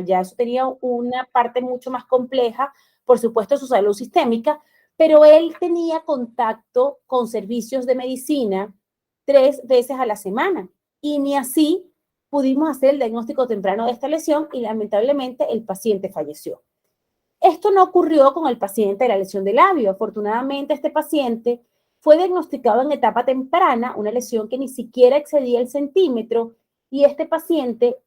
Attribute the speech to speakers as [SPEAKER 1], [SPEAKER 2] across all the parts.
[SPEAKER 1] ya eso tenía una parte mucho más compleja, por supuesto, su salud sistémica, pero él tenía contacto con servicios de medicina 3 veces a la semana y ni así pudimos hacer el diagnóstico temprano de esta lesión y lamentablemente el paciente falleció. Esto no ocurrió con el paciente de la lesión de labio. Afortunadamente, este paciente fue diagnosticado en etapa temprana, una lesión que ni siquiera excedía el centímetro, y este paciente,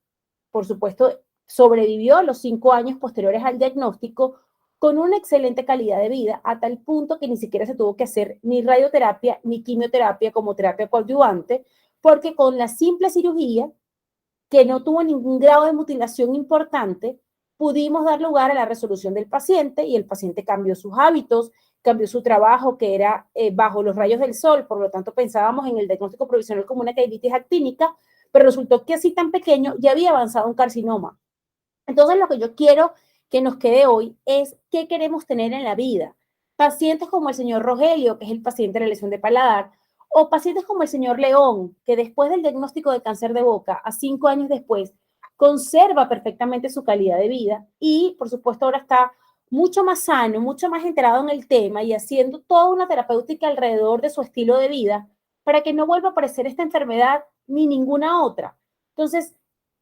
[SPEAKER 1] por supuesto, sobrevivió los 5 años posteriores al diagnóstico con una excelente calidad de vida, a tal punto que ni siquiera se tuvo que hacer ni radioterapia ni quimioterapia como terapia coadyuvante, porque con la simple cirugía, que no tuvo ningún grado de mutilación importante, pudimos dar lugar a la resolución del paciente y el paciente cambió sus hábitos, cambió su trabajo, que era bajo los rayos del sol, por lo tanto pensábamos en el diagnóstico provisional como una queratitis actínica, pero resultó que así tan pequeño ya había avanzado un carcinoma. Entonces lo que yo quiero que nos quede hoy es qué queremos tener en la vida. Pacientes como el señor Rogelio, que es el paciente de la lesión de paladar, o pacientes como el señor León, que después del diagnóstico de cáncer de boca, a 5 años después, conserva perfectamente su calidad de vida y, por supuesto, ahora está mucho más sano, mucho más enterado en el tema y haciendo toda una terapéutica alrededor de su estilo de vida para que no vuelva a aparecer esta enfermedad ni ninguna otra. Entonces,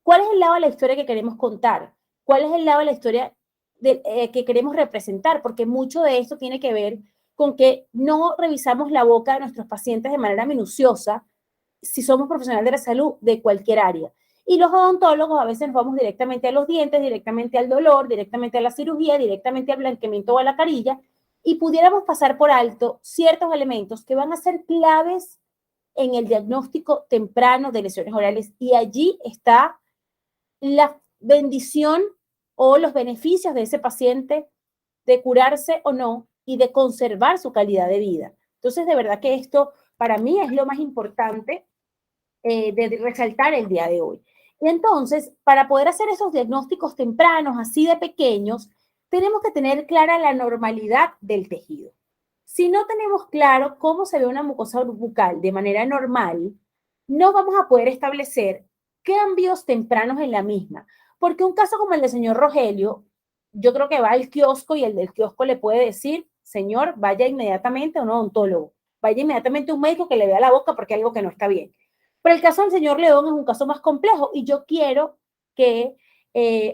[SPEAKER 1] ¿cuál es el lado de la historia que queremos contar? ¿Cuál es el lado de la historia que queremos representar? Porque mucho de esto tiene que ver con que no revisamos la boca de nuestros pacientes de manera minuciosa si somos profesionales de la salud de cualquier área. Y los odontólogos a veces nos vamos directamente a los dientes, directamente al dolor, directamente a la cirugía, directamente al blanqueamiento o a la carilla, y pudiéramos pasar por alto ciertos elementos que van a ser claves en el diagnóstico temprano de lesiones orales. Y allí está la bendición o los beneficios de ese paciente de curarse o no y de conservar su calidad de vida. Entonces, de verdad que esto para mí es lo más importante de resaltar el día de hoy. Y entonces, para poder hacer esos diagnósticos tempranos, así de pequeños, tenemos que tener clara la normalidad del tejido. Si no tenemos claro cómo se ve una mucosa bucal de manera normal, no vamos a poder establecer cambios tempranos en la misma. Porque un caso como el del señor Rogelio, yo creo que va al kiosco y el del kiosco le puede decir, señor, vaya inmediatamente a un odontólogo, vaya inmediatamente a un médico que le vea la boca porque hay algo que no está bien. Pero el caso del señor León es un caso más complejo y yo quiero que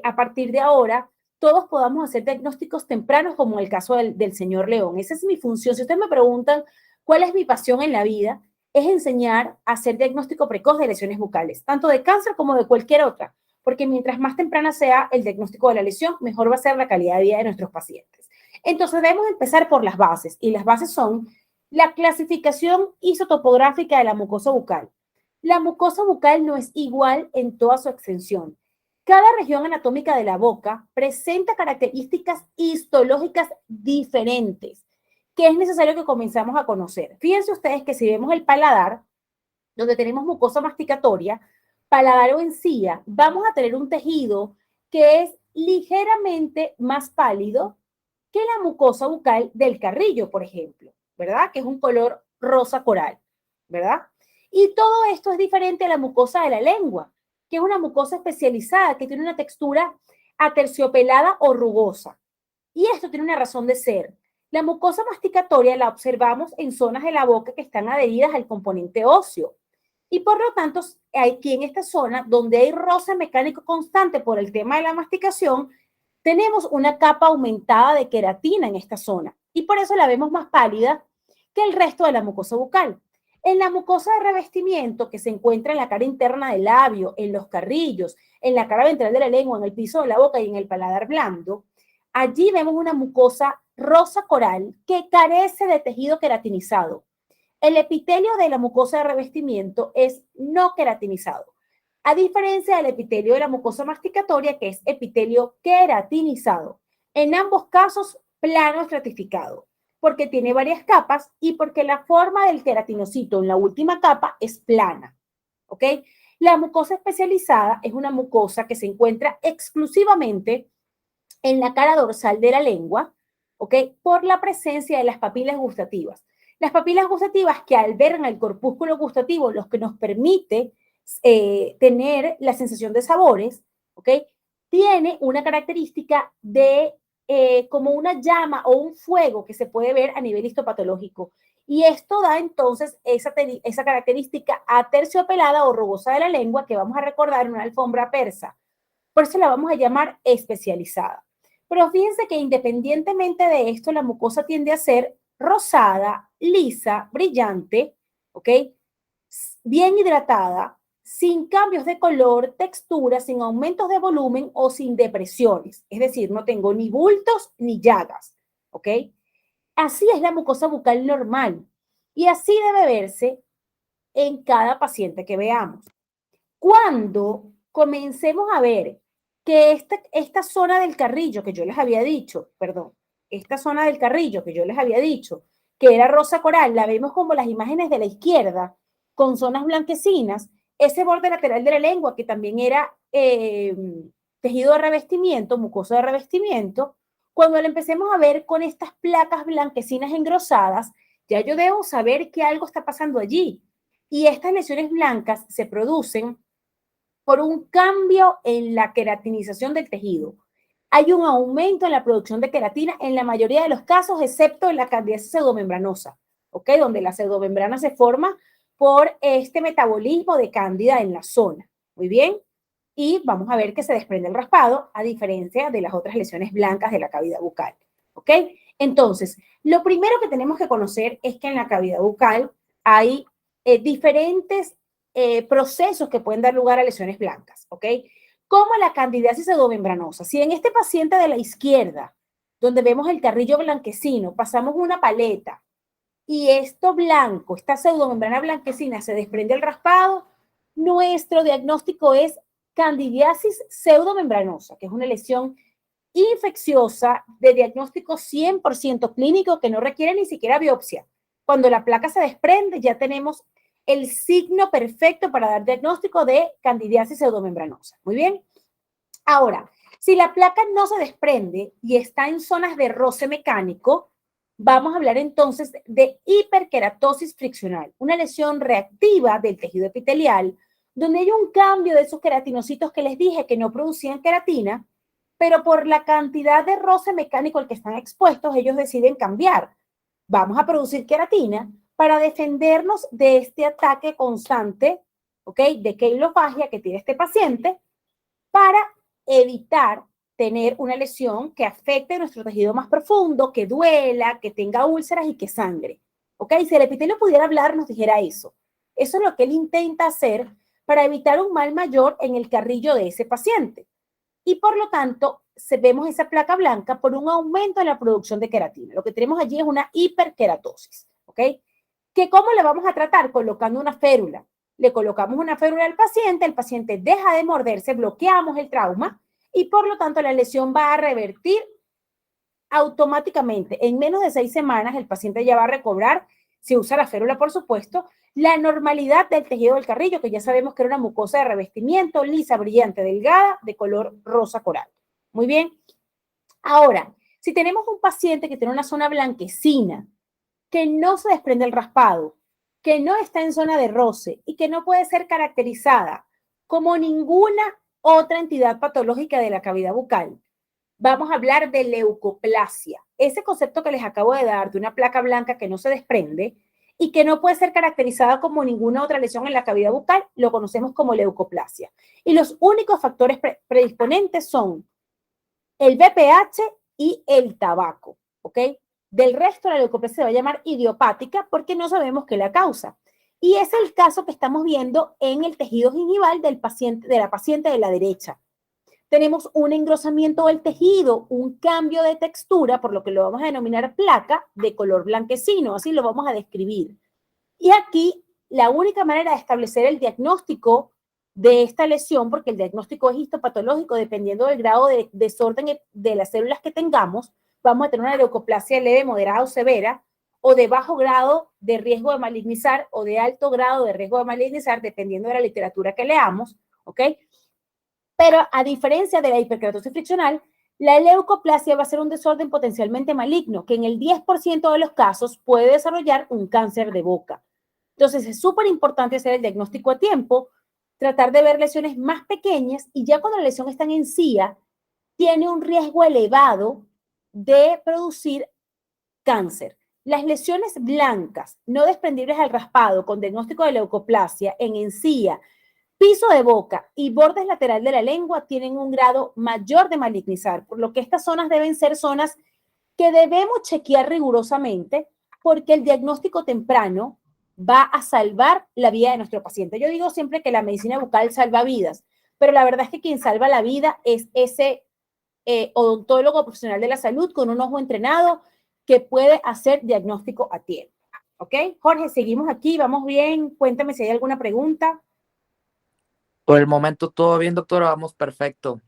[SPEAKER 1] a partir de ahora todos podamos hacer diagnósticos tempranos como el caso del señor León. Esa es mi función. Si ustedes me preguntan cuál es mi pasión en la vida, es enseñar a hacer diagnóstico precoz de lesiones bucales, tanto de cáncer como de cualquier otra, porque mientras más temprana sea el diagnóstico de la lesión, mejor va a ser la calidad de vida de nuestros pacientes. Entonces debemos empezar por las bases y las bases son la clasificación isotopográfica de la mucosa bucal. La mucosa bucal no es igual en toda su extensión. Cada región anatómica de la boca presenta características histológicas diferentes que es necesario que comenzamos a conocer. Fíjense ustedes que si vemos el paladar, donde tenemos mucosa masticatoria, paladar o encía, vamos a tener un tejido que es ligeramente más pálido que la mucosa bucal del carrillo, por ejemplo, ¿verdad? Que es un color rosa coral, ¿verdad? Y todo esto es diferente a la mucosa de la lengua, que es una mucosa especializada que tiene una textura aterciopelada o rugosa. Y esto tiene una razón de ser. La mucosa masticatoria la observamos en zonas de la boca que están adheridas al componente óseo. Y por lo tanto, aquí en esta zona, donde hay roce mecánico constante por el tema de la masticación, tenemos una capa aumentada de queratina en esta zona. Y por eso la vemos más pálida que el resto de la mucosa bucal. En la mucosa de revestimiento que se encuentra en la cara interna del labio, en los carrillos, en la cara ventral de la lengua, en el piso de la boca y en el paladar blando, allí vemos una mucosa rosa coral que carece de tejido queratinizado. El epitelio de la mucosa de revestimiento es no queratinizado, a diferencia del epitelio de la mucosa masticatoria, que es epitelio queratinizado. En ambos casos, plano estratificado, porque tiene varias capas y porque la forma del queratinocito en la última capa es plana. ¿Ok? La mucosa especializada es una mucosa que se encuentra exclusivamente en la cara dorsal de la lengua, ¿ok? Por la presencia de las papilas gustativas. Las papilas gustativas que albergan el corpúsculo gustativo, los que nos permite tener la sensación de sabores, ¿ok? tiene una característica de como una llama o un fuego que se puede ver a nivel histopatológico. Y esto da entonces esa característica aterciopelada o rugosa de la lengua que vamos a recordar en una alfombra persa. Por eso la vamos a llamar especializada. Pero fíjense que independientemente de esto, la mucosa tiende a ser rosada, lisa, brillante, ¿ok? Bien hidratada, sin cambios de color, textura, sin aumentos de volumen o sin depresiones. Es decir, no tengo ni bultos ni llagas, ¿ok? Así es la mucosa bucal normal y así debe verse en cada paciente que veamos. Cuando comencemos a ver que esta zona del carrillo que yo les había dicho, perdón, esta zona del carrillo que yo les había dicho, que era rosa coral, la vemos como las imágenes de la izquierda, con zonas blanquecinas, ese borde lateral de la lengua que también era tejido de revestimiento, mucosa de revestimiento, cuando lo empecemos a ver con estas placas blanquecinas engrosadas, ya yo debo saber que algo está pasando allí. Y estas lesiones blancas se producen por un cambio en la queratinización del tejido. Hay un aumento en la producción de queratina en la mayoría de los casos, excepto en la candidiasis pseudomembranosa, ¿ok? Donde la pseudomembrana se forma por este metabolismo de cándida en la zona. Muy bien. Y vamos a ver que se desprende el raspado, a diferencia de las otras lesiones blancas de la cavidad bucal, ¿ok? Entonces, lo primero que tenemos que conocer es que en la cavidad bucal hay diferentes procesos que pueden dar lugar a lesiones blancas, ¿ok? Como la candidiasis pseudomembranosa. Si en este paciente de la izquierda, donde vemos el carrillo blanquecino, pasamos una paleta y esto blanco, esta pseudomembrana blanquecina, se desprende el raspado, nuestro diagnóstico es candidiasis pseudomembranosa, que es una lesión infecciosa de diagnóstico 100% clínico que no requiere ni siquiera biopsia. Cuando la placa se desprende, ya tenemos el signo perfecto para dar diagnóstico de candidiasis pseudomembranosa. Muy bien. Ahora, si la placa no se desprende y está en zonas de roce mecánico, vamos a hablar entonces de hiperkeratosis friccional, una lesión reactiva del tejido epitelial, donde hay un cambio de esos queratinocitos que les dije que no producían queratina, pero por la cantidad de roce mecánico al que están expuestos, ellos deciden cambiar. Vamos a producir queratina para defendernos de este ataque constante, ¿ok? De queilofagia que tiene este paciente, para evitar tener una lesión que afecte nuestro tejido más profundo, que duela, que tenga úlceras y que sangre. ¿Ok? Si el epitelio pudiera hablar, nos dijera eso. Eso es lo que él intenta hacer para evitar un mal mayor en el carrillo de ese paciente. Y por lo tanto, vemos esa placa blanca por un aumento en la producción de queratina. Lo que tenemos allí es una hiperkeratosis. ¿Ok? ¿Que cómo le vamos a tratar? Colocando una férula. Le colocamos una férula al paciente, el paciente deja de morderse, bloqueamos el trauma y por lo tanto la lesión va a revertir automáticamente. En menos de 6 semanas el paciente ya va a recobrar, si usa la férula por supuesto, la normalidad del tejido del carrillo, que ya sabemos que era una mucosa de revestimiento, lisa, brillante, delgada, de color rosa coral. Muy bien. Ahora, si tenemos un paciente que tiene una zona blanquecina, que no se desprende el raspado, que no está en zona de roce y que no puede ser caracterizada como ninguna otra entidad patológica de la cavidad bucal, vamos a hablar de leucoplasia. Ese concepto que les acabo de dar de una placa blanca que no se desprende y que no puede ser caracterizada como ninguna otra lesión en la cavidad bucal, lo conocemos como leucoplasia. Y los únicos factores predisponentes son el BPH y el tabaco, ¿ok? Del resto, la leucoplasia se va a llamar idiopática porque no sabemos qué la causa. Y es el caso que estamos viendo en el tejido gingival del paciente, de la paciente de la derecha. Tenemos un engrosamiento del tejido, un cambio de textura, por lo que lo vamos a denominar placa de color blanquecino, así lo vamos a describir. Y aquí la única manera de establecer el diagnóstico de esta lesión, porque el diagnóstico es histopatológico dependiendo del grado de desorden de las células que tengamos, vamos a tener una leucoplasia leve, moderada o severa, o de bajo grado de riesgo de malignizar o de alto grado de riesgo de malignizar, dependiendo de la literatura que leamos, ¿ok? Pero a diferencia de la hiperkeratosis friccional, la leucoplasia va a ser un desorden potencialmente maligno, que en el 10% de los casos puede desarrollar un cáncer de boca. Entonces, es súper importante hacer el diagnóstico a tiempo, tratar de ver lesiones más pequeñas y ya cuando la lesión está en encía, tiene un riesgo elevado de producir cáncer. Las lesiones blancas no desprendibles al raspado con diagnóstico de leucoplasia en encía, piso de boca y bordes lateral de la lengua tienen un grado mayor de malignizar, por lo que estas zonas deben ser zonas que debemos chequear rigurosamente porque el diagnóstico temprano va a salvar la vida de nuestro paciente. Yo digo siempre que la medicina bucal salva vidas, pero la verdad es que quien salva la vida es ese odontólogo profesional de la salud con un ojo entrenado que puede hacer diagnóstico a tiempo. ¿Ok? Jorge, seguimos aquí, vamos bien. Cuéntame si hay alguna pregunta.
[SPEAKER 2] Por el momento todo bien, doctora, vamos perfecto.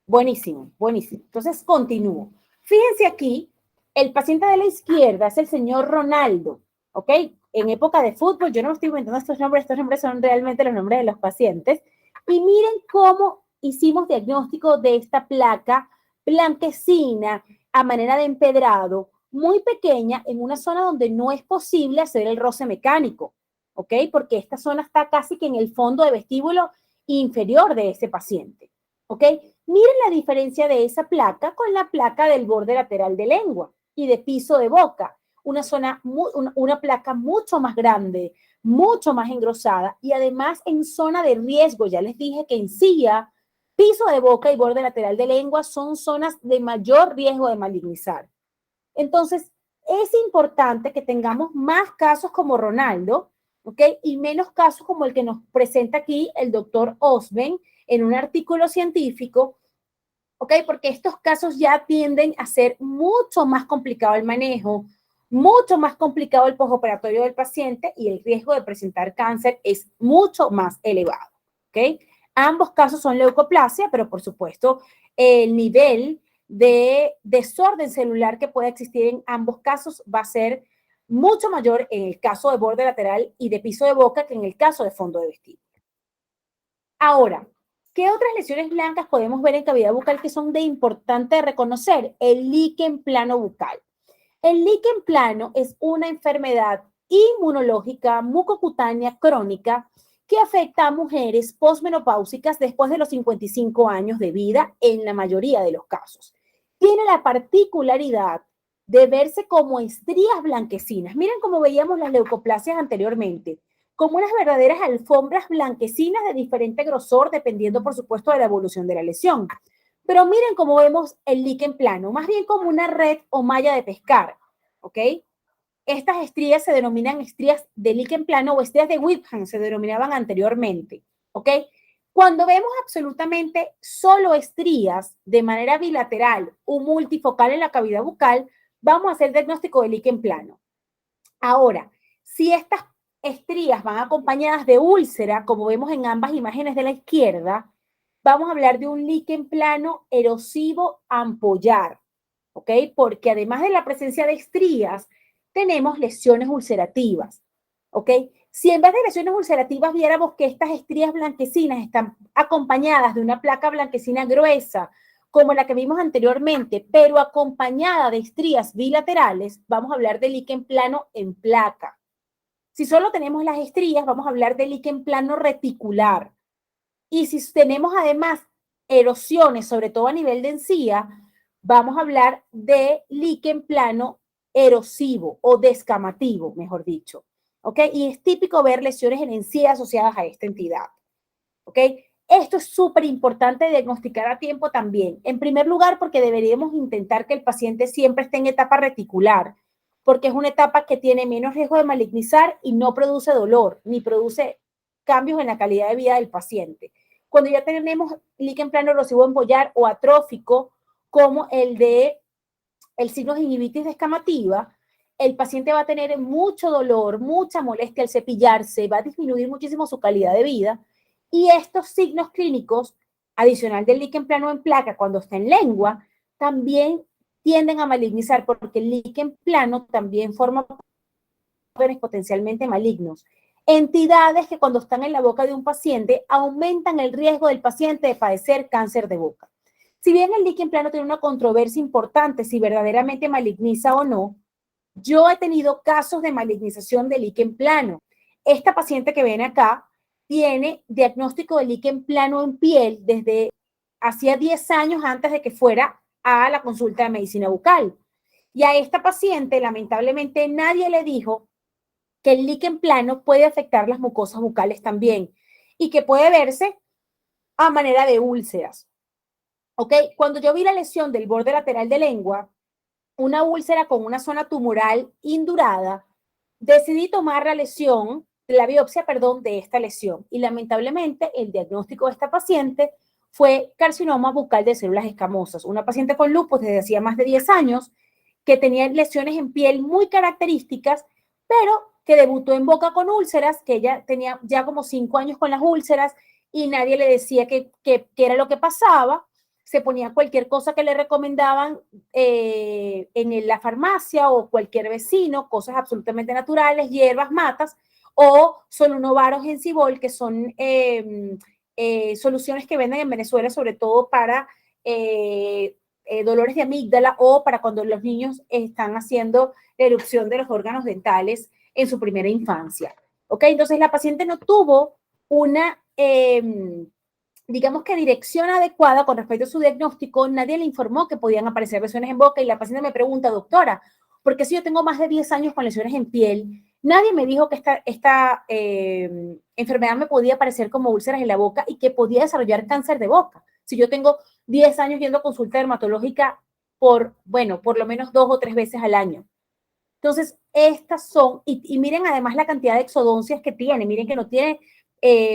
[SPEAKER 1] Buenísimo, buenísimo. Entonces, continúo. Fíjense aquí, el paciente de la izquierda es el señor Ronaldo, ¿ok? En época de fútbol, yo no me estoy inventando estos nombres son realmente los nombres de los pacientes. Y miren cómo hicimos diagnóstico de esta placa blanquecina a manera de empedrado, muy pequeña, en una zona donde no es posible hacer el roce mecánico, ¿ok? Porque esta zona está casi que en el fondo de vestíbulo inferior de ese paciente, ¿ok? Miren la diferencia de esa placa con la placa del borde lateral de lengua y de piso de boca. Una placa mucho más grande, mucho más engrosada y además en zona de riesgo. Ya les dije que encía, piso de boca y borde lateral de lengua son zonas de mayor riesgo de malignizar. Entonces, es importante que tengamos más casos como Ronaldo, ¿ok? Y menos casos como el que nos presenta aquí el doctor Osben en un artículo científico, ¿ok? Porque estos casos ya tienden a ser mucho más complicado el manejo, mucho más complicado el postoperatorio del paciente y el riesgo de presentar cáncer es mucho más elevado, ¿ok? Ambos casos son leucoplasia, pero por supuesto el nivel de desorden celular que puede existir en ambos casos va a ser mucho mayor en el caso de borde lateral y de piso de boca que en el caso de fondo de vestíbulo. Ahora, ¿qué otras lesiones blancas podemos ver en cavidad bucal que son de importante reconocer? El líquen plano bucal. El líquen plano es una enfermedad inmunológica mucocutánea crónica que afecta a mujeres posmenopáusicas después de los 55 años de vida en la mayoría de los casos. Tiene la particularidad de verse como estrías blanquecinas. Miren cómo veíamos las leucoplasias anteriormente, como unas verdaderas alfombras blanquecinas de diferente grosor, dependiendo, por supuesto, de la evolución de la lesión. Pero miren cómo vemos el líquen plano, más bien como una red o malla de pescar, ¿ok? Estas estrías se denominan estrías de líquen plano o estrías de Whipham, se denominaban anteriormente, ¿ok? Cuando vemos absolutamente solo estrías de manera bilateral o multifocal en la cavidad bucal, vamos a hacer diagnóstico de líquen plano. Ahora, si estas estrías van acompañadas de úlcera, como vemos en ambas imágenes de la izquierda, vamos a hablar de un líquen plano erosivo ampollar, ¿ok? Porque además de la presencia de estrías, tenemos lesiones ulcerativas, ¿ok? Si en vez de lesiones ulcerativas viéramos que estas estrías blanquecinas están acompañadas de una placa blanquecina gruesa, como la que vimos anteriormente, pero acompañada de estrías bilaterales, vamos a hablar de líquen plano en placa. Si solo tenemos las estrías, vamos a hablar de líquen plano reticular. Y si tenemos además erosiones, sobre todo a nivel de encía, vamos a hablar de líquen plano erosivo o descamativo, mejor dicho. ¿Ok? Y es típico ver lesiones en encía asociadas a esta entidad. ¿Ok? Esto es súper importante diagnosticar a tiempo también. En primer lugar, porque deberíamos intentar que el paciente siempre esté en etapa reticular, porque es una etapa que tiene menos riesgo de malignizar y no produce dolor, ni produce cambios en la calidad de vida del paciente. Cuando ya tenemos líquen plano erosivo empollar o atrófico, como el de el signo de gingivitis descamativa, el paciente va a tener mucho dolor, mucha molestia al cepillarse, va a disminuir muchísimo su calidad de vida. Y estos signos clínicos, adicional del líquen plano en placa cuando está en lengua, también tienden a malignizar porque el líquen plano también forma potencialmente malignos. Entidades que cuando están en la boca de un paciente aumentan el riesgo del paciente de padecer cáncer de boca. Si bien el líquen plano tiene una controversia importante si verdaderamente maligniza o no, yo he tenido casos de malignización de líquen plano. Esta paciente que ven acá tiene diagnóstico de líquen plano en piel desde hacía 10 años antes de que fuera a la consulta de medicina bucal. Y a esta paciente, lamentablemente, nadie le dijo que el líquen plano puede afectar las mucosas bucales también y que puede verse a manera de úlceras. ¿Ok? Cuando yo vi la lesión del borde lateral de lengua, una úlcera con una zona tumoral indurada, decidí tomar la biopsia, de esta lesión. Y lamentablemente el diagnóstico de esta paciente fue carcinoma bucal de células escamosas. Una paciente con lupus desde hacía más de 10 años que tenía lesiones en piel muy características, pero que debutó en boca con úlceras, que ella tenía ya como 5 años con las úlceras y nadie le decía qué era lo que pasaba. Se ponía cualquier cosa que le recomendaban en la farmacia o cualquier vecino, cosas absolutamente naturales, hierbas, matas, o solunovaros en cibol, que son soluciones que venden en Venezuela, sobre todo para dolores de amígdala o para cuando los niños están haciendo la erupción de los órganos dentales en su primera infancia. ¿Ok? Entonces la paciente no tuvo una, digamos que dirección adecuada con respecto a su diagnóstico. Nadie le informó que podían aparecer lesiones en boca y la paciente me pregunta, doctora, ¿por qué si yo tengo más de 10 años con lesiones en piel, nadie me dijo que esta enfermedad me podía aparecer como úlceras en la boca y que podía desarrollar cáncer de boca? Si yo tengo 10 años yendo a consulta dermatológica por lo menos 2 o 3 veces al año. Entonces, estas son, y miren además la cantidad de exodoncias que tiene, miren que no tiene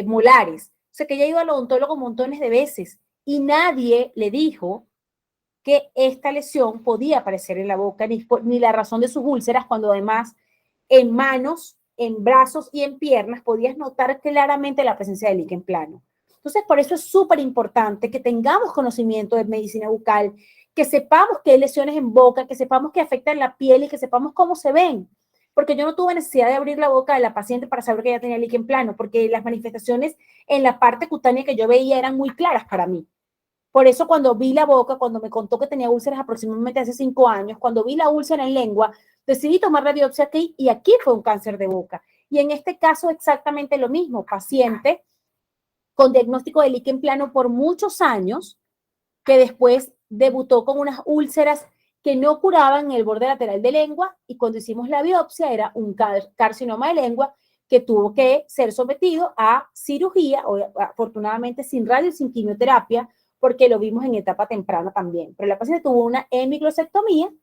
[SPEAKER 1] molares. O sea, que ella ha ido al odontólogo montones de veces y nadie le dijo que esta lesión podía aparecer en la boca, ni la razón de sus úlceras, cuando además en manos, en brazos y en piernas podías notar claramente la presencia del líquen plano. Entonces, por eso es súper importante que tengamos conocimiento de medicina bucal, que sepamos que hay lesiones en boca, que sepamos que afectan la piel y que sepamos cómo se ven. Porque yo no tuve necesidad de abrir la boca de la paciente para saber que ella tenía líquen plano, porque las manifestaciones en la parte cutánea que yo veía eran muy claras para mí. Por eso cuando vi la boca, cuando me contó que tenía úlceras aproximadamente hace 5 años, cuando vi la úlcera en lengua, decidí tomar la biopsia aquí y aquí fue un cáncer de boca. Y en este caso exactamente lo mismo, paciente con diagnóstico de líquen plano por muchos años, que después debutó con unas úlceras que no curaban en el borde lateral de lengua y cuando hicimos la biopsia era un carcinoma de lengua que tuvo que ser sometido a cirugía, afortunadamente sin radio y sin quimioterapia, porque lo vimos en etapa temprana también. Pero la paciente tuvo una hemiglosectomía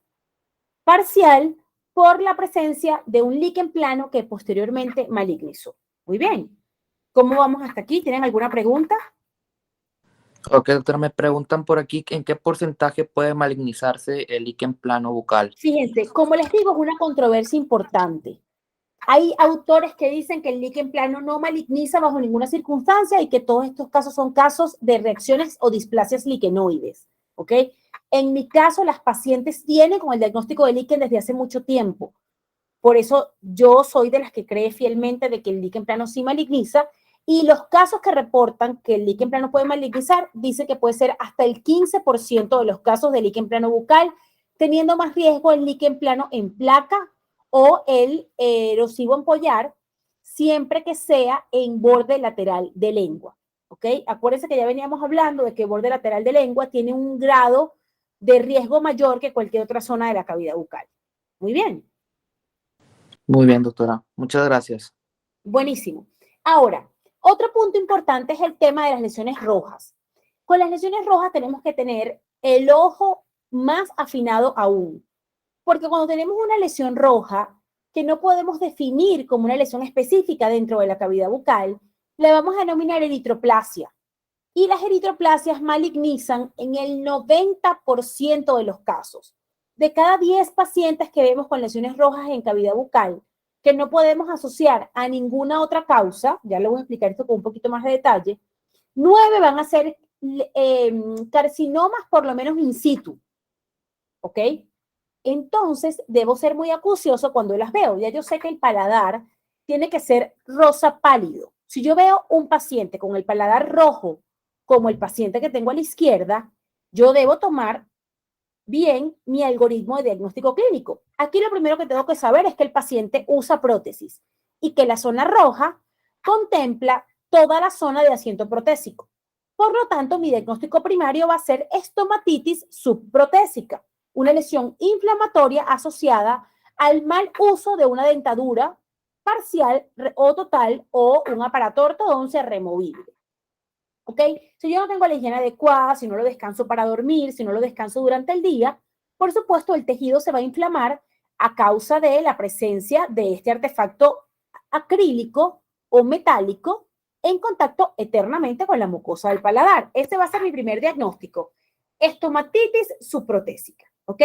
[SPEAKER 1] parcial por la presencia de un líquen plano que posteriormente malignizó. Muy bien. ¿Cómo vamos hasta aquí? ¿Tienen alguna pregunta?
[SPEAKER 2] Ok, doctora, me preguntan por aquí en qué porcentaje puede malignizarse el líquen plano bucal.
[SPEAKER 1] Fíjense, como les digo, es una controversia importante. Hay autores que dicen que el líquen plano no maligniza bajo ninguna circunstancia y que todos estos casos son casos de reacciones o displasias liquenoides, ¿ok? En mi caso, las pacientes tienen con el diagnóstico de líquen desde hace mucho tiempo. Por eso yo soy de las que cree fielmente de que el líquen plano sí maligniza y los casos que reportan que el líquen plano puede malignizar, dice que puede ser hasta el 15% de los casos de líquen plano bucal, teniendo más riesgo el líquen plano en placa o el erosivo ampollar, siempre que sea en borde lateral de lengua. ¿Ok? Acuérdense que ya veníamos hablando de que el borde lateral de lengua tiene un grado de riesgo mayor que cualquier otra zona de la cavidad bucal. Muy bien.
[SPEAKER 2] Muy bien, doctora. Muchas gracias.
[SPEAKER 1] Buenísimo. Ahora, otro punto importante es el tema de las lesiones rojas. Con las lesiones rojas tenemos que tener el ojo más afinado aún, porque cuando tenemos una lesión roja que no podemos definir como una lesión específica dentro de la cavidad bucal, le vamos a denominar eritroplasia. Y las eritroplasias malignizan en el 90% de los casos. De cada 10 pacientes que vemos con lesiones rojas en cavidad bucal, que no podemos asociar a ninguna otra causa, ya le voy a explicar esto con un poquito más de detalle, 9 van a ser carcinomas por lo menos in situ, ¿ok? Entonces, debo ser muy acucioso cuando las veo. Ya yo sé que el paladar tiene que ser rosa pálido. Si yo veo un paciente con el paladar rojo, como el paciente que tengo a la izquierda, yo debo tomar bien mi algoritmo de diagnóstico clínico. Aquí lo primero que tengo que saber es que el paciente usa prótesis y que la zona roja contempla toda la zona de asiento protésico. Por lo tanto, mi diagnóstico primario va a ser estomatitis subprotésica, una lesión inflamatoria asociada al mal uso de una dentadura parcial o total o un aparato ortodoncia removible. ¿Ok? Si yo no tengo la higiene adecuada, si no lo descanso para dormir, si no lo descanso durante el día, por supuesto el tejido se va a inflamar a causa de la presencia de este artefacto acrílico o metálico en contacto eternamente con la mucosa del paladar. Este va a ser mi primer diagnóstico. Estomatitis subprotésica, ¿ok?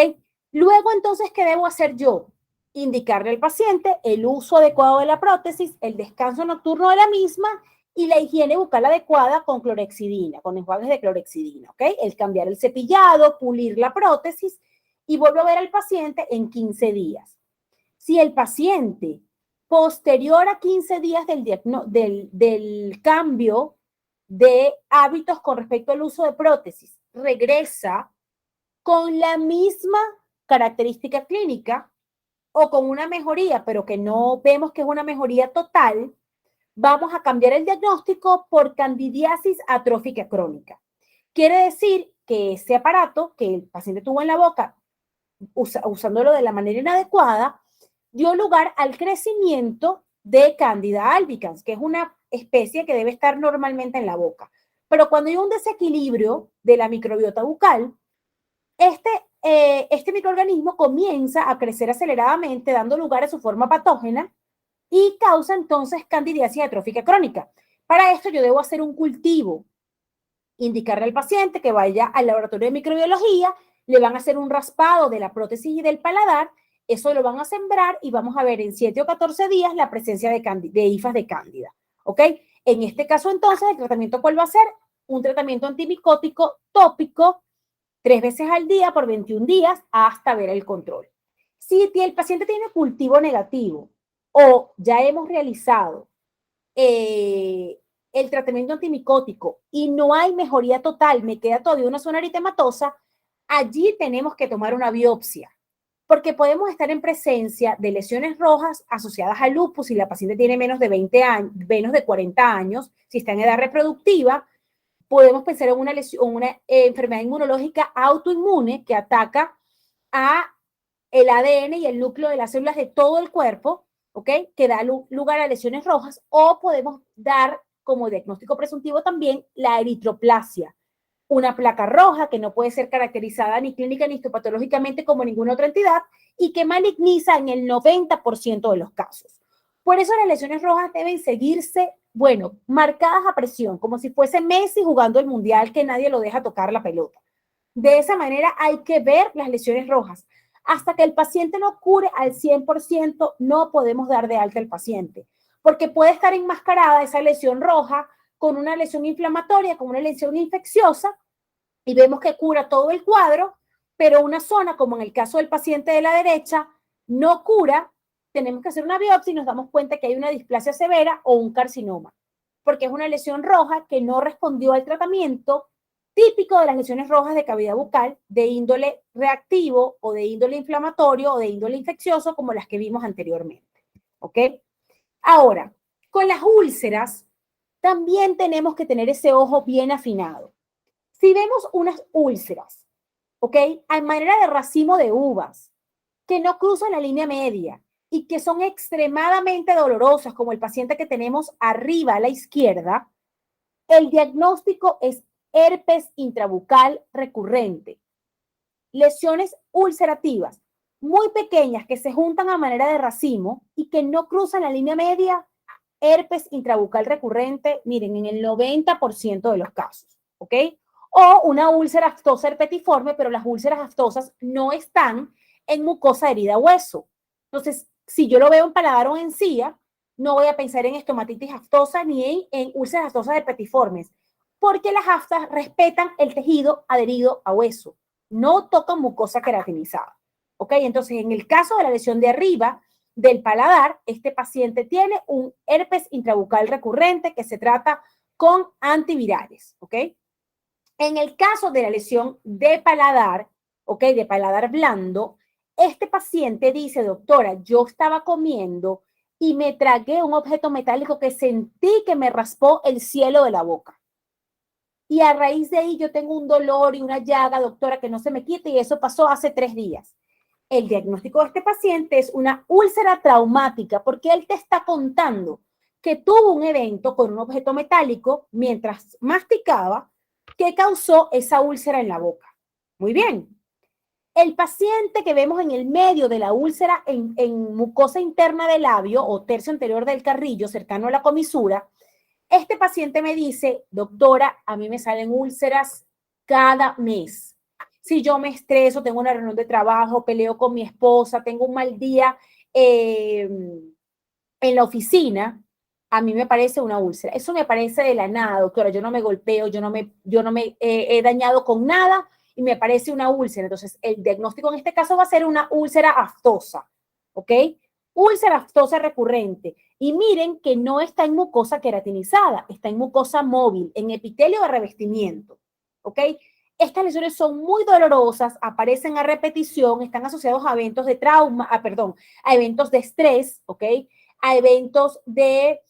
[SPEAKER 1] Luego, entonces, ¿qué debo hacer yo? Indicarle al paciente el uso adecuado de la prótesis, el descanso nocturno de la misma y la higiene bucal adecuada con clorexidina, con enjuagues de clorexidina, ¿ok? El cambiar el cepillado, pulir la prótesis y vuelvo a ver al paciente en 15 días. Si el paciente posterior a 15 días del cambio de hábitos con respecto al uso de prótesis regresa con la misma característica clínica o con una mejoría, pero que no vemos que es una mejoría total, vamos a cambiar el diagnóstico por candidiasis atrófica crónica. Quiere decir que ese aparato que el paciente tuvo en la boca, usándolo de la manera inadecuada, dio lugar al crecimiento de Candida albicans, que es una especie que debe estar normalmente en la boca. Pero cuando hay un desequilibrio de la microbiota bucal, este microorganismo comienza a crecer aceleradamente, dando lugar a su forma patógena y causa entonces candidiasis atrófica crónica. Para esto yo debo hacer un cultivo, indicarle al paciente que vaya al laboratorio de microbiología, le van a hacer un raspado de la prótesis y del paladar, eso lo van a sembrar y vamos a ver en 7 o 14 días la presencia de hifas de cándida, ¿ok? En este caso entonces, ¿el tratamiento cuál va a ser? Un tratamiento antimicótico tópico 3 veces al día por 21 días hasta ver el control. Si el paciente tiene cultivo negativo o ya hemos realizado el tratamiento antimicótico y no hay mejoría total, me queda todavía una zona eritematosa, allí tenemos que tomar una biopsia, porque podemos estar en presencia de lesiones rojas asociadas al lupus si la paciente tiene menos de 20 años, menos de 40 años, si está en edad reproductiva, podemos pensar en una enfermedad inmunológica autoinmune que ataca a el ADN y el núcleo de las células de todo el cuerpo, ¿ok? Que da lugar a lesiones rojas, o podemos dar como diagnóstico presuntivo también la eritroplasia, una placa roja que no puede ser caracterizada ni clínica ni histopatológicamente como ninguna otra entidad y que maligniza en el 90% de los casos. Por eso las lesiones rojas deben seguirse, bueno, marcadas a presión, como si fuese Messi jugando el mundial que nadie lo deja tocar la pelota. De esa manera hay que ver las lesiones rojas. Hasta que el paciente no cure al 100%, no podemos dar de alta al paciente, porque puede estar enmascarada esa lesión roja con una lesión inflamatoria, con una lesión infecciosa, y vemos que cura todo el cuadro, pero una zona, como en el caso del paciente de la derecha, no cura, tenemos que hacer una biopsia y nos damos cuenta que hay una displasia severa o un carcinoma, porque es una lesión roja que no respondió al tratamiento típico de las lesiones rojas de cavidad bucal de índole reactivo o de índole inflamatorio o de índole infeccioso como las que vimos anteriormente. ¿Ok? Ahora, con las úlceras también tenemos que tener ese ojo bien afinado. Si vemos unas úlceras, ¿ok? A manera de racimo de uvas, que no cruzan la línea media y que son extremadamente dolorosas, como el paciente que tenemos arriba a la izquierda, el diagnóstico es herpes intrabucal recurrente. Lesiones ulcerativas muy pequeñas que se juntan a manera de racimo y que no cruzan la línea media, herpes intrabucal recurrente, miren, en el 90% de los casos, ¿ok? O una úlcera aftosa herpetiforme, pero las úlceras aftosas no están en mucosa herida hueso. Entonces, si yo lo veo en paladar o en encía, no voy a pensar en estomatitis aftosa ni en úlceras aftosas herpetiformes, porque las aftas respetan el tejido adherido a hueso, no tocan mucosa queratinizada. ¿Ok? Entonces, en el caso de la lesión de arriba del paladar, este paciente tiene un herpes intrabucal recurrente que se trata con antivirales. ¿Ok? En el caso de la lesión de paladar, ¿ok? De paladar blando, este paciente dice, doctora, yo estaba comiendo y me tragué un objeto metálico que sentí que me raspó el cielo de la boca. y a raíz de ahí yo tengo un dolor y una llaga, doctora, que no se me quita, y eso pasó hace 3 días. El diagnóstico de este paciente es una úlcera traumática, porque él te está contando que tuvo un evento con un objeto metálico mientras masticaba que causó esa úlcera en la boca. Muy bien. El paciente que vemos en el medio de la úlcera en mucosa interna del labio o tercio anterior del carrillo, cercano a la comisura, este paciente me dice, doctora, a mí me salen úlceras cada mes. Si yo me estreso, tengo una reunión de trabajo, peleo con mi esposa, tengo un mal día en la oficina, a mí me parece una úlcera. Eso me parece de la nada, doctora. Yo no me golpeo, yo no me he dañado con nada y me parece una úlcera. Entonces, el diagnóstico en este caso va a ser una úlcera aftosa, ¿ok? Úlcera aftosa recurrente. Y miren que no está en mucosa queratinizada, está en mucosa móvil, en epitelio de revestimiento, ¿ok? Estas lesiones son muy dolorosas, aparecen a repetición, están asociados a eventos de trauma, a eventos de estrés, ¿ok? A eventos de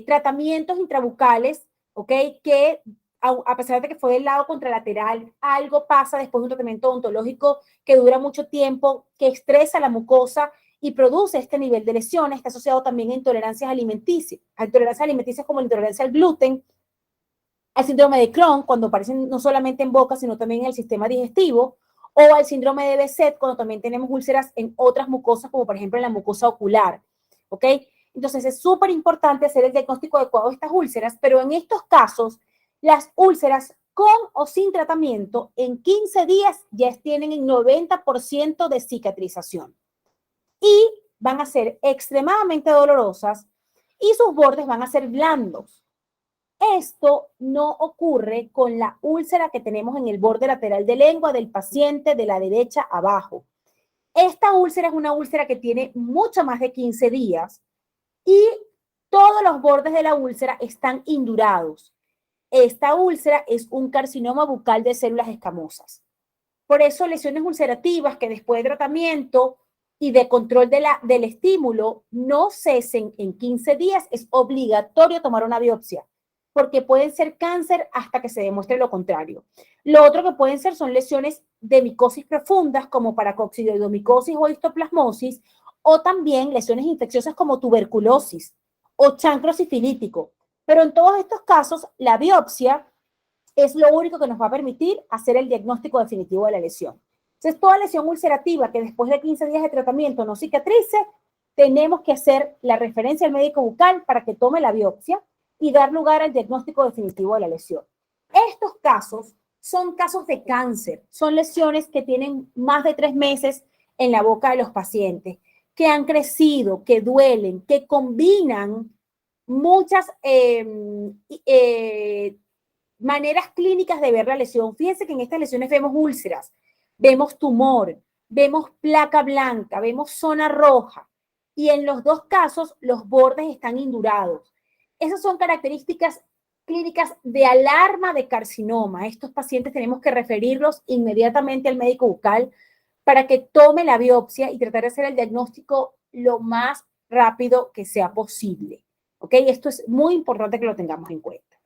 [SPEAKER 1] tratamientos intrabucales, ¿ok? Que a pesar de que fue del lado contralateral, algo pasa después de un tratamiento odontológico que dura mucho tiempo, que estresa la mucosa y produce este nivel de lesiones. Está asociado también a intolerancias alimenticias como la intolerancia al gluten, al síndrome de Crohn, cuando aparecen no solamente en boca, sino también en el sistema digestivo, o al síndrome de Behçet, cuando también tenemos úlceras en otras mucosas, como por ejemplo en la mucosa ocular, ¿ok? Entonces es súper importante hacer el diagnóstico adecuado de estas úlceras, pero en estos casos, las úlceras con o sin tratamiento, en 15 días ya tienen el 90% de cicatrización y van a ser extremadamente dolorosas y sus bordes van a ser blandos. Esto no ocurre con la úlcera que tenemos en el borde lateral de lengua del paciente de la derecha abajo. Esta úlcera es una úlcera que tiene mucho más de 15 días y todos los bordes de la úlcera están indurados. Esta úlcera es un carcinoma bucal de células escamosas. Por eso lesiones ulcerativas que después de tratamiento y de control del estímulo no cesen en 15 días, es obligatorio tomar una biopsia, porque pueden ser cáncer hasta que se demuestre lo contrario. Lo otro que pueden ser son lesiones de micosis profundas, como paracoccidioidomicosis o histoplasmosis, o también lesiones infecciosas como tuberculosis o chancro sifilítico. Pero en todos estos casos, la biopsia es lo único que nos va a permitir hacer el diagnóstico definitivo de la lesión. Entonces, toda lesión ulcerativa que después de 15 días de tratamiento no cicatrice, tenemos que hacer la referencia al médico bucal para que tome la biopsia y dar lugar al diagnóstico definitivo de la lesión. Estos casos son casos de cáncer, son lesiones que tienen más de 3 meses en la boca de los pacientes, que han crecido, que duelen, que combinan muchas maneras clínicas de ver la lesión. Fíjense que en estas lesiones vemos úlceras, vemos tumor, vemos placa blanca, vemos zona roja, y en los dos casos los bordes están indurados. Esas son características clínicas de alarma de carcinoma. Estos pacientes tenemos que referirlos inmediatamente al médico bucal para que tome la biopsia y tratar de hacer el diagnóstico lo más rápido que sea posible. ¿Ok? Esto es muy importante que lo tengamos en cuenta.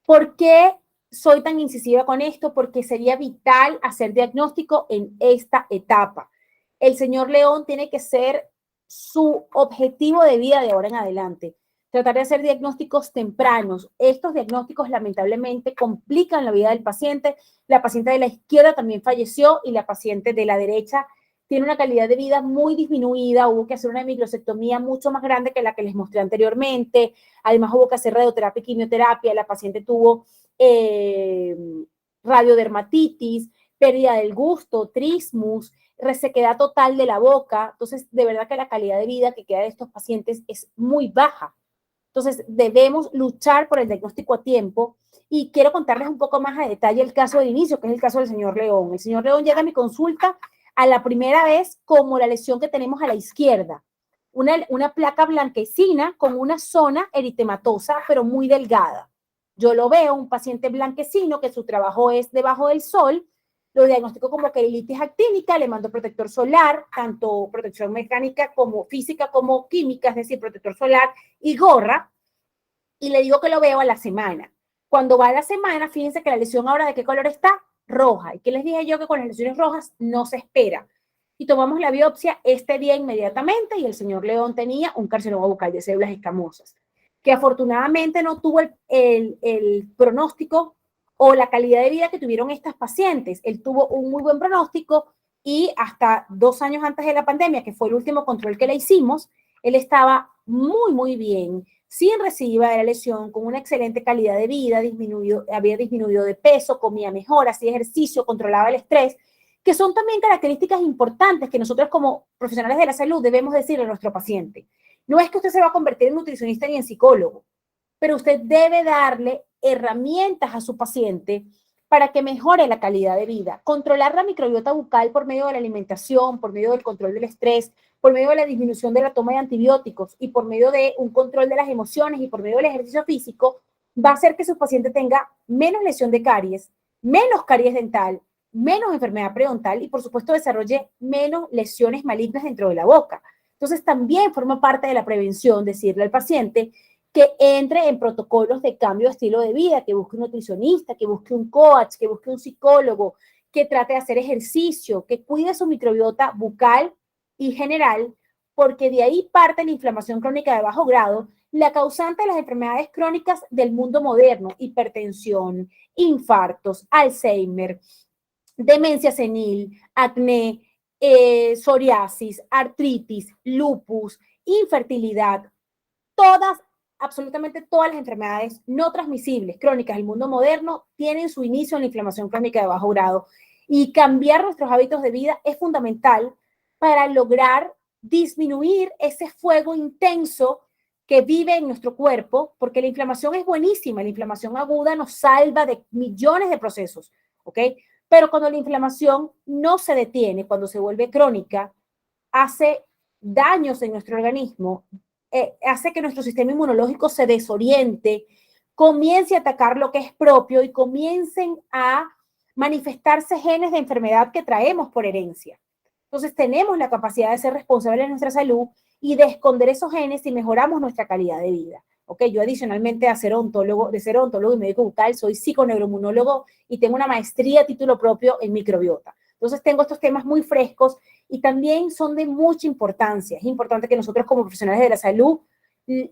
[SPEAKER 1] ¿Por qué soy tan incisiva con esto? Porque sería vital hacer diagnóstico en esta etapa. El señor León tiene que ser su objetivo de vida de ahora en adelante. Tratar de hacer diagnósticos tempranos. Estos diagnósticos lamentablemente complican la vida del paciente. La paciente de la izquierda también falleció y la paciente de la derecha tiene una calidad de vida muy disminuida. Hubo que hacer una microsectomía mucho más grande que la que les mostré anteriormente. Además, hubo que hacer radioterapia y quimioterapia. La paciente tuvo radiodermatitis, pérdida del gusto, trismus, resequedad total de la boca. Entonces, de verdad que la calidad de vida que queda de estos pacientes es muy baja. Entonces, debemos luchar por el diagnóstico a tiempo. Y quiero contarles un poco más a detalle el caso del inicio, que es el caso del señor León. El señor León llega a mi consulta a la primera vez como la lesión que tenemos a la izquierda. Una placa blanquecina con una zona eritematosa, pero muy delgada. Yo lo veo, un paciente blanquecino que su trabajo es debajo del sol, lo diagnostico como querilitis actínica, le mando protector solar, tanto protección mecánica como física como química, es decir, protector solar y gorra, y le digo que lo veo a la semana. Cuando va a la semana, fíjense que la lesión ahora ¿de qué color está? Roja. ¿Y qué les dije yo? Que con las lesiones rojas no se espera. Y tomamos la biopsia este día inmediatamente y el señor León tenía un carcinoma bucal de células escamosas, que afortunadamente no tuvo el pronóstico o la calidad de vida que tuvieron estas pacientes. Él tuvo un muy buen pronóstico y hasta 2 años antes de la pandemia, que fue el último control que le hicimos, él estaba muy, muy bien, sin recidiva de la lesión, con una excelente calidad de vida, había disminuido de peso, comía mejor, hacía ejercicio, controlaba el estrés, que son también características importantes que nosotros como profesionales de la salud debemos decirle a nuestro paciente. No es que usted se va a convertir en nutricionista ni en psicólogo, pero usted debe darle herramientas a su paciente para que mejore la calidad de vida. Controlar la microbiota bucal por medio de la alimentación, por medio del control del estrés, por medio de la disminución de la toma de antibióticos y por medio de un control de las emociones y por medio del ejercicio físico, va a hacer que su paciente tenga menos lesión de caries, menos caries dental, menos enfermedad periodontal y por supuesto desarrolle menos lesiones malignas dentro de la boca. Entonces también forma parte de la prevención decirle al paciente que entre en protocolos de cambio de estilo de vida, que busque un nutricionista, que busque un coach, que busque un psicólogo, que trate de hacer ejercicio, que cuide su microbiota bucal y general, porque de ahí parte la inflamación crónica de bajo grado, la causante de las enfermedades crónicas del mundo moderno, hipertensión, infartos, Alzheimer, demencia senil, acné, psoriasis, artritis, lupus, infertilidad, todas, absolutamente todas las enfermedades no transmisibles crónicas del mundo moderno tienen su inicio en la inflamación crónica de bajo grado. Y cambiar nuestros hábitos de vida es fundamental para lograr disminuir ese fuego intenso que vive en nuestro cuerpo, porque la inflamación es buenísima, la inflamación aguda nos salva de millones de procesos, ¿ok? Pero cuando la inflamación no se detiene, cuando se vuelve crónica, hace daños en nuestro organismo, hace que nuestro sistema inmunológico se desoriente, comience a atacar lo que es propio y comiencen a manifestarse genes de enfermedad que traemos por herencia. Entonces tenemos la capacidad de ser responsables de nuestra salud y de esconder esos genes si mejoramos nuestra calidad de vida. Okay, yo adicionalmente de ser odontólogo y médico bucal, soy psiconeuroinmunólogo y tengo una maestría a título propio en microbiota. Entonces tengo estos temas muy frescos y también son de mucha importancia. Es importante que nosotros como profesionales de la salud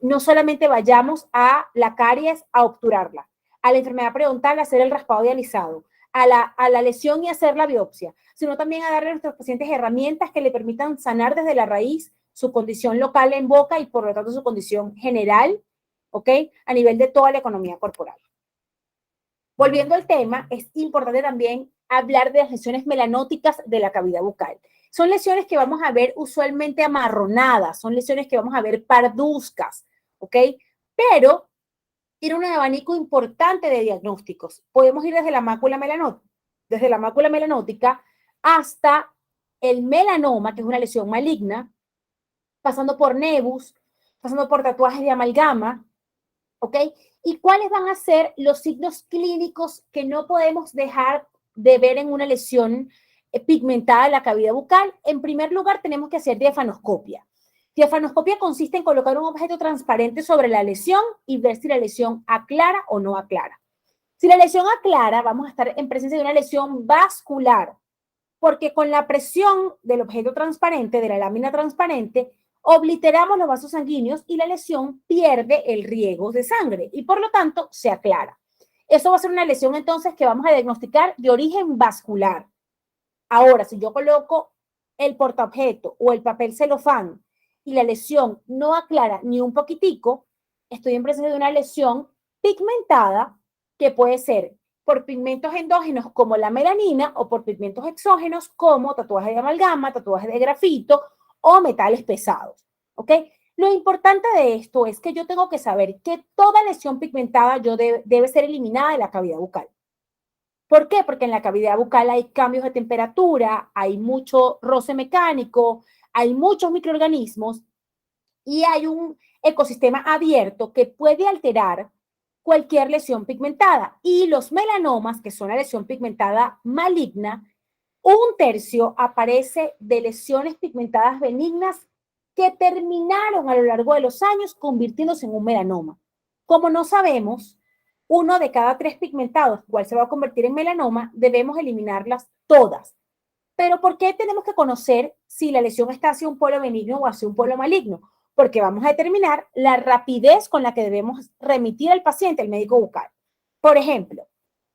[SPEAKER 1] no solamente vayamos a la caries a obturarla, a la enfermedad periodontal a hacer el raspado y alisado, a la lesión y hacer la biopsia, sino también a darle a nuestros pacientes herramientas que le permitan sanar desde la raíz su condición local en boca y por lo tanto su condición general, ¿ok? A nivel de toda la economía corporal. Volviendo al tema, es importante también hablar de las lesiones melanóticas de la cavidad bucal. Son lesiones que vamos a ver usualmente amarronadas, son lesiones que vamos a ver parduzcas, ¿ok? Pero tiene un abanico importante de diagnósticos. Podemos ir desde la mácula melanótica hasta el melanoma, que es una lesión maligna, pasando por nevus, pasando por tatuajes de amalgama, ¿ok? ¿Y cuáles van a ser los signos clínicos que no podemos dejar de ver en una lesión pigmentada de la cavidad bucal? En primer lugar, tenemos que hacer diafanoscopia. Diafanoscopia consiste en colocar un objeto transparente sobre la lesión y ver si la lesión aclara o no aclara. Si la lesión aclara, vamos a estar en presencia de una lesión vascular, porque con la presión del objeto transparente, de la lámina transparente, obliteramos los vasos sanguíneos y la lesión pierde el riego de sangre y por lo tanto se aclara. Eso va a ser una lesión entonces que vamos a diagnosticar de origen vascular. Ahora, si yo coloco el portaobjeto o el papel celofán y la lesión no aclara ni un poquitico, estoy en presencia de una lesión pigmentada que puede ser por pigmentos endógenos como la melanina o por pigmentos exógenos como tatuajes de amalgama, tatuajes de grafito o metales pesados, ¿ok? Lo importante de esto es que yo tengo que saber que toda lesión pigmentada debe ser eliminada de la cavidad bucal. ¿Por qué? Porque en la cavidad bucal hay cambios de temperatura, hay mucho roce mecánico, hay muchos microorganismos y hay un ecosistema abierto que puede alterar cualquier lesión pigmentada. Y los melanomas, que son la lesión pigmentada maligna, 1/3 aparece de lesiones pigmentadas benignas que terminaron a lo largo de los años convirtiéndose en un melanoma. Como no sabemos 1 de cada 3 pigmentados, cual se va a convertir en melanoma, debemos eliminarlas todas. Pero ¿por qué tenemos que conocer si la lesión está hacia un polo benigno o hacia un polo maligno? Porque vamos a determinar la rapidez con la que debemos remitir al paciente al médico bucal. Por ejemplo,